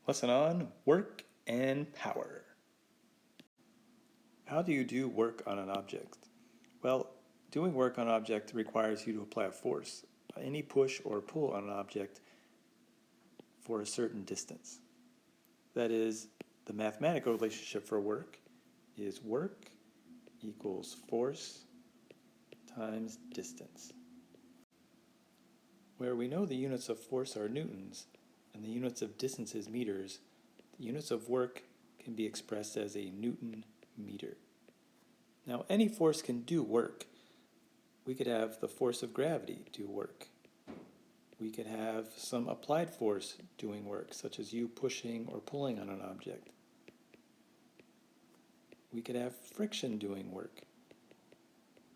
Lesson on work and power. How do you do work on an object? Well, doing work on an object requires you to apply a force, any push or pull on an object for a certain distance. That is, the mathematical relationship for work is work equals force times distance. Where we know the units of force are newtons and the units of distance is meters, the units of work can be expressed as a Newton meter. Now, any force can do work. We could have the force of gravity do work. We could have some applied force doing work, such as you pushing or pulling on an object. We could have friction doing work.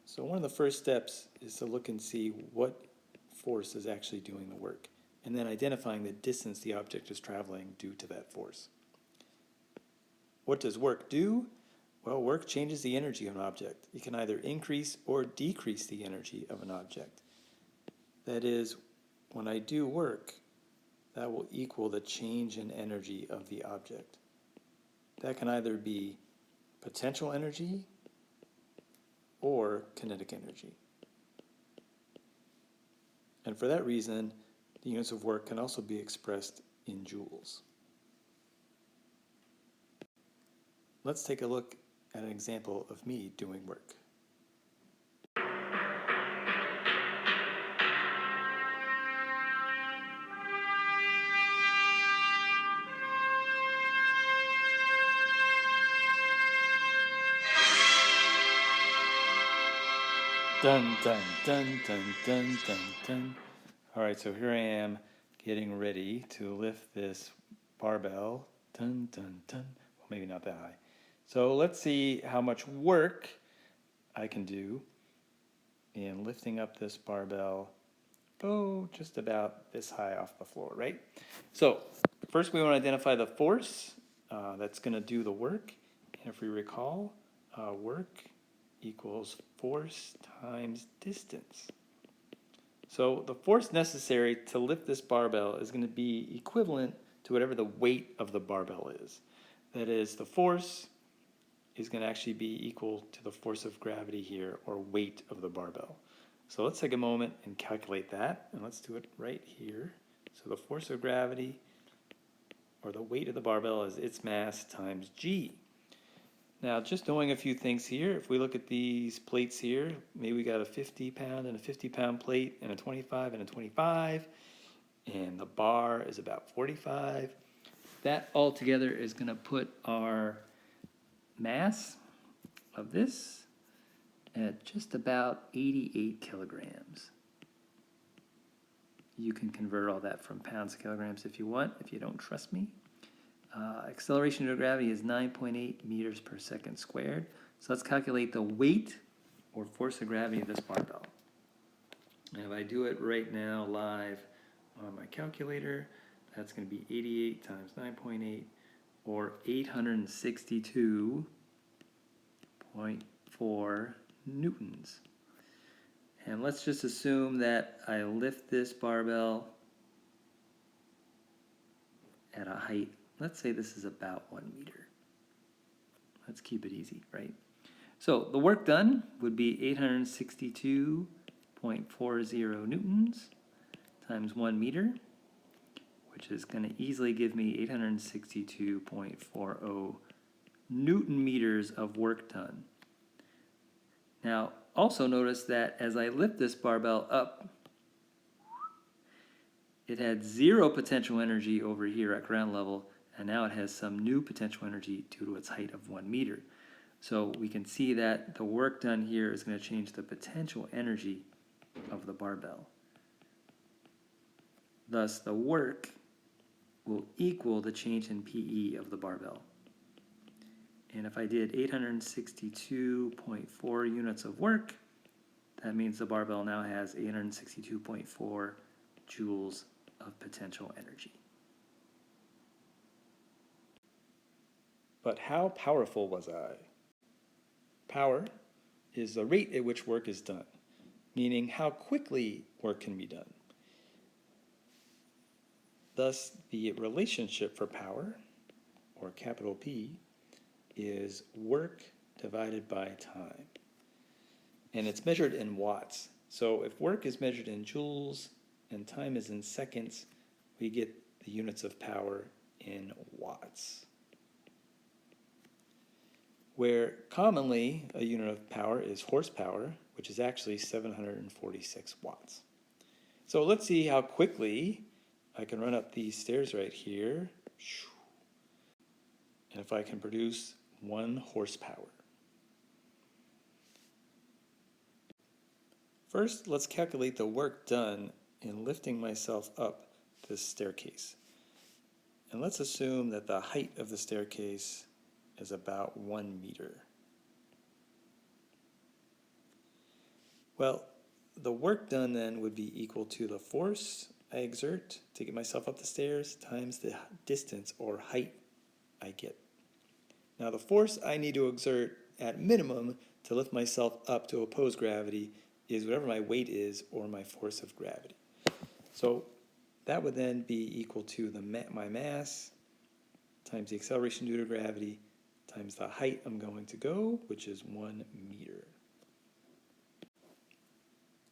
So one of the first steps is to look and see what force is actually doing the work, and then identifying the distance the object is traveling due to that force. What does work do? Well, work changes the energy of an object. It can either increase or decrease the energy of an object. That is, when I do work, that will equal the change in energy of the object. That can either be potential energy or kinetic energy. And for that reason, the units of work can also be expressed in joules. Let's take a look at an example of me doing work. Dun, dun, dun, dun, dun, dun, dun. All right, so here I am getting ready to lift this barbell. Dun, dun, dun. Well, maybe not that high. So let's see how much work I can do in lifting up this barbell, just about this high off the floor, right? So first we want to identify the force that's going to do the work. And if we recall, work equals force times distance. So the force necessary to lift this barbell is going to be equivalent to whatever the weight of the barbell is. That is, the force is going to actually be equal to the force of gravity here, or weight of the barbell. So let's take a moment and calculate that, and let's do it right here. So the force of gravity, or the weight of the barbell, is its mass times g. Now, just knowing a few things here, if we look at these plates here, maybe we got a 50-pound and a 50-pound plate, and a 25 and a 25, and the bar is about 45. That all together is going to put our mass of this at just about 88 kilograms. You can convert all that from pounds to kilograms if you want, if you don't trust me. Acceleration due to gravity is 9.8 meters per second squared. So let's calculate the weight or force of gravity of this barbell. And if I do it right now live on my calculator, that's going to be 88 times 9.8, or 862.4 newtons. And let's just assume that I lift this barbell at a height. Let's say this is about 1 meter. Let's keep it easy, right? So the work done would be 862.40 newtons times 1 meter, which is going to easily give me 862.40 Newton meters of work done. Now, also notice that as I lift this barbell up, it had 0 potential energy over here at ground level, and now it has some new potential energy due to its height of 1 meter. So we can see that the work done here is going to change the potential energy of the barbell. Thus, the work will equal the change in PE of the barbell. And if I did 862.4 units of work, that means the barbell now has 862.4 joules of potential energy. But how powerful was I? Power is the rate at which work is done, meaning how quickly work can be done. Thus, the relationship for power, or capital P, is work divided by time. And it's measured in watts. So if work is measured in joules and time is in seconds, we get the units of power in watts. Where commonly a unit of power is horsepower, which is actually 746 watts. So let's see how quickly I can run up these stairs right here. And if I can produce 1 horsepower. First, let's calculate the work done in lifting myself up this staircase. And let's assume that the height of the staircase is about 1 meter. Well, the work done then would be equal to the force I exert to get myself up the stairs times the distance or height I get. Now the force I need to exert at minimum to lift myself up to oppose gravity is whatever my weight is or my force of gravity. So that would then be equal to my mass times the acceleration due to gravity times the height I'm going to go, which is 1 meter.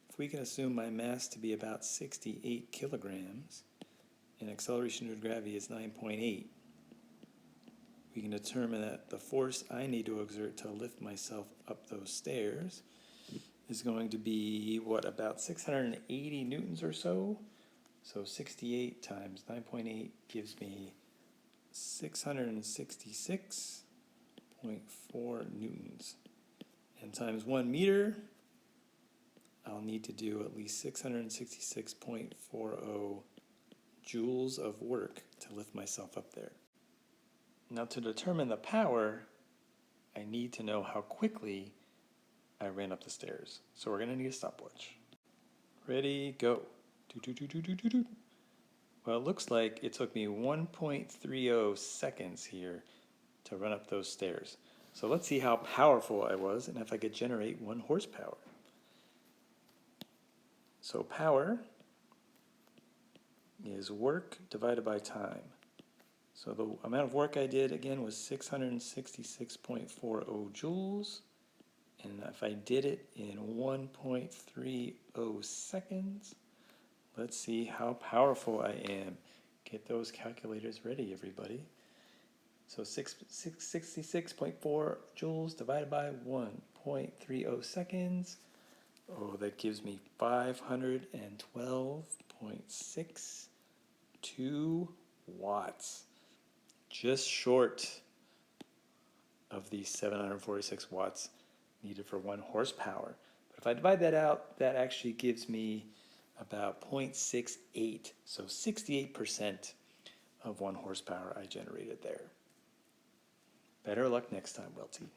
If we can assume my mass to be about 68 kilograms and acceleration due to gravity is 9.8, we can determine that the force I need to exert to lift myself up those stairs is going to be, about 680 newtons or so? So 68 times 9.8 gives me 666.4 newtons. And times 1 meter, I'll need to do at least 666.40 joules of work to lift myself up there. Now to determine the power, I need to know how quickly I ran up the stairs. So we're going to need a stopwatch. Ready, go. Well, it looks like it took me 1.30 seconds here to run up those stairs. So let's see how powerful I was and if I could generate 1 horsepower. So power is work divided by time. So the amount of work I did, again, was 666.40 joules. And if I did it in 1.30 seconds, let's see how powerful I am. Get those calculators ready, everybody. So 666.4 joules divided by 1.30 seconds. Oh, that gives me 512.62 watts. Just short of the 746 watts needed for 1 horsepower. But if I divide that out, that actually gives me about 0.68, so 68% of 1 horsepower I generated there. Better luck next time, Welty.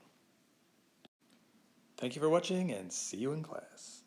Thank you for watching and see you in class.